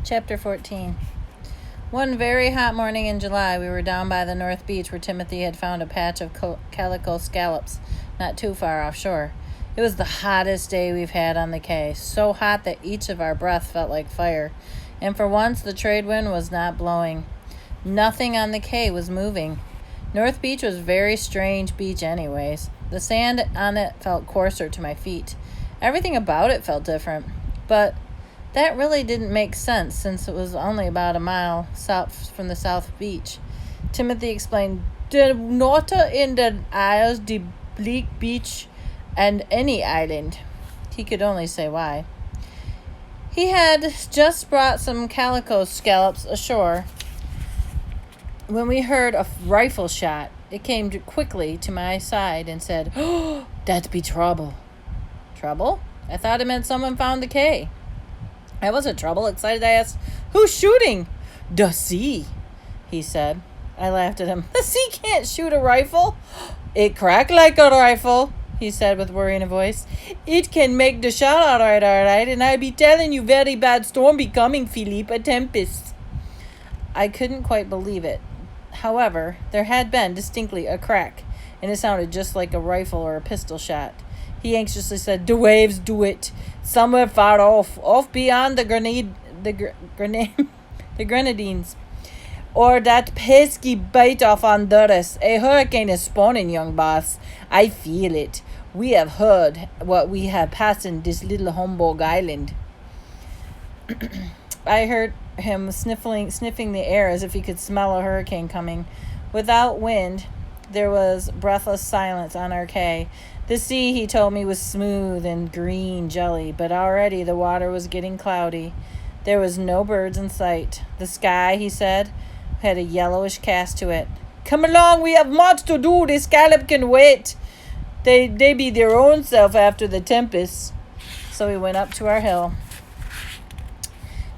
Chapter 14. One very hot morning in July, we were down by the North Beach where Timothy had found a patch of calico scallops not too far offshore. It was the hottest day we've had on the Cay, so hot that each of our breath felt like fire. And for once, the trade wind was not blowing. Nothing on the Cay was moving. North Beach was a very strange beach anyways. The sand on it felt coarser to my feet. Everything about it felt different. But that really didn't make sense since it was only about a mile south from the South Beach. Timothy explained, "The water in the isles, the bleak beach, and any island." He could only say why. He had just brought some calico scallops ashore when we heard a rifle shot. It came quickly to my side and said, "Oh, that'd be trouble." Trouble? I thought it meant someone found the Cay. I wasn't trouble. Excited, I asked, "Who's shooting?" "The sea," he said. I laughed at him. "The sea can't shoot a rifle." "It crack like a rifle," he said with worry in a voice. "It can make the shot all right, and I be telling you very bad storm be coming, Philippe, a tempest." I couldn't quite believe it. However, there had been distinctly a crack, and it sounded just like a rifle or a pistol shot. He anxiously said, "The waves do it. Somewhere far off beyond the Grenadines. Or that pesky bite off Honduras. A hurricane is spawning, young boss. I feel it. We have heard what we have passing this little Humboldt Island." I heard him sniffing the air as if he could smell a hurricane coming. Without wind, there was breathless silence on our Cay. The sea, he told me, was smooth and green jelly, but already the water was getting cloudy. There was no birds in sight. The sky, he said, had a yellowish cast to it. "Come along, we have much to do. The scallop can wait. They be their own self after the tempest." So we went up to our hill.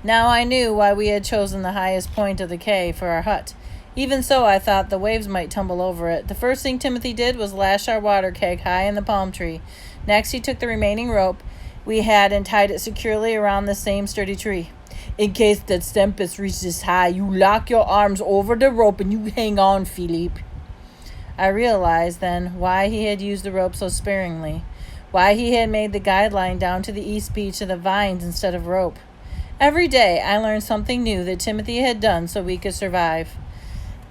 Now I knew why we had chosen the highest point of the Cay for our hut. Even so, I thought the waves might tumble over it. The first thing Timothy did was lash our water keg high in the palm tree. Next, he took the remaining rope we had and tied it securely around the same sturdy tree. "In case the tempest reaches high, you lock your arms over the rope and you hang on, Philippe." I realized then why he had used the rope so sparingly, why he had made the guideline down to the east beach of the vines instead of rope. Every day, I learned something new that Timothy had done so we could survive.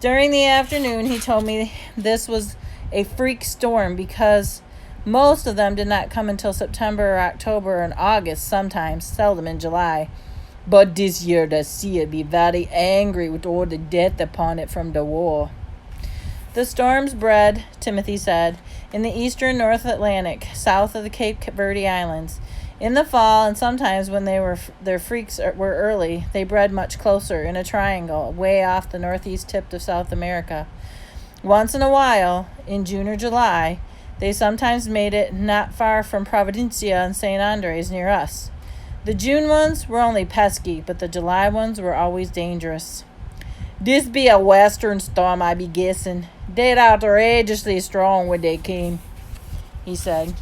During the afternoon, he told me this was a freak storm because most of them did not come until September or October and August sometimes, seldom in July. "But this year the sea will be very angry with all the death upon it from the war." The storms bred, Timothy said, in the eastern North Atlantic, south of the Cape Verde Islands. In the fall, and sometimes when their freaks were early, they bred much closer in a triangle, way off the northeast tip of South America. Once in a while, in June or July, they sometimes made it not far from Providencia and St. Andres near us. The June ones were only pesky, but the July ones were always dangerous. "This be a western storm, I be guessing. They're outrageously strong when they came," he said.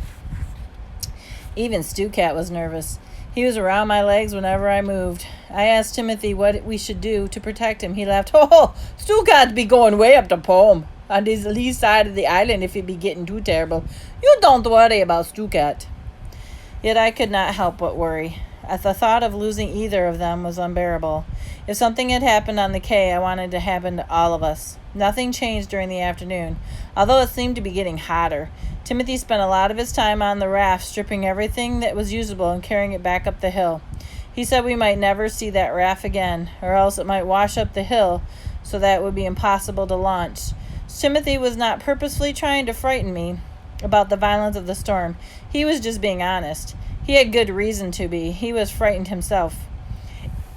Even Stucat was nervous. He was around my legs whenever I moved. I asked Timothy what we should do to protect him. He laughed. "Oh, Stucat be going way up the palm on this lee side of the island if it be getting too terrible. You don't worry about Stucat." Yet I could not help but worry. The thought of losing either of them was unbearable. If something had happened on the Cay, I wanted to happen to all of us. Nothing changed during the afternoon, although it seemed to be getting hotter. Timothy spent a lot of his time on the raft, stripping everything that was usable and carrying it back up the hill. He said we might never see that raft again, or else it might wash up the hill so that it would be impossible to launch. Timothy was not purposefully trying to frighten me about the violence of the storm. He was just being honest. He had good reason to be. He was frightened himself.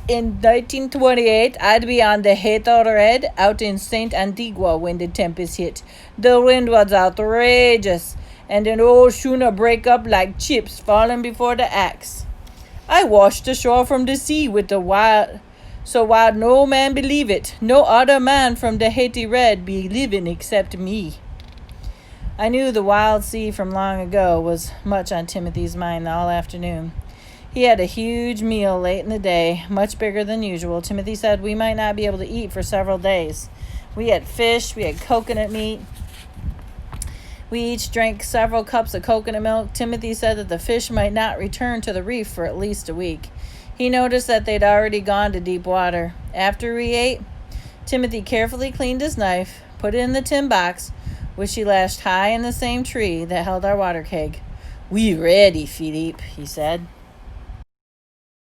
"In 1928, I'd be on the Hato Red out in St. Antigua when the tempest hit. The wind was outrageous, and an old schooner break up like chips falling before the axe. I washed ashore from the sea with the wild, so while no man believe it, no other man from the Haiti Red be living except me." I knew the wild sea from long ago was much on Timothy's mind all afternoon. He had a huge meal late in the day, much bigger than usual. Timothy said we might not be able to eat for several days. We had fish, we had coconut meat. We each drank several cups of coconut milk. Timothy said that the fish might not return to the reef for at least a week. He noticed that they'd already gone to deep water. After we ate, Timothy carefully cleaned his knife, put it in the tin box, which he lashed high in the same tree that held our water keg. "We ready, Philippe," he said.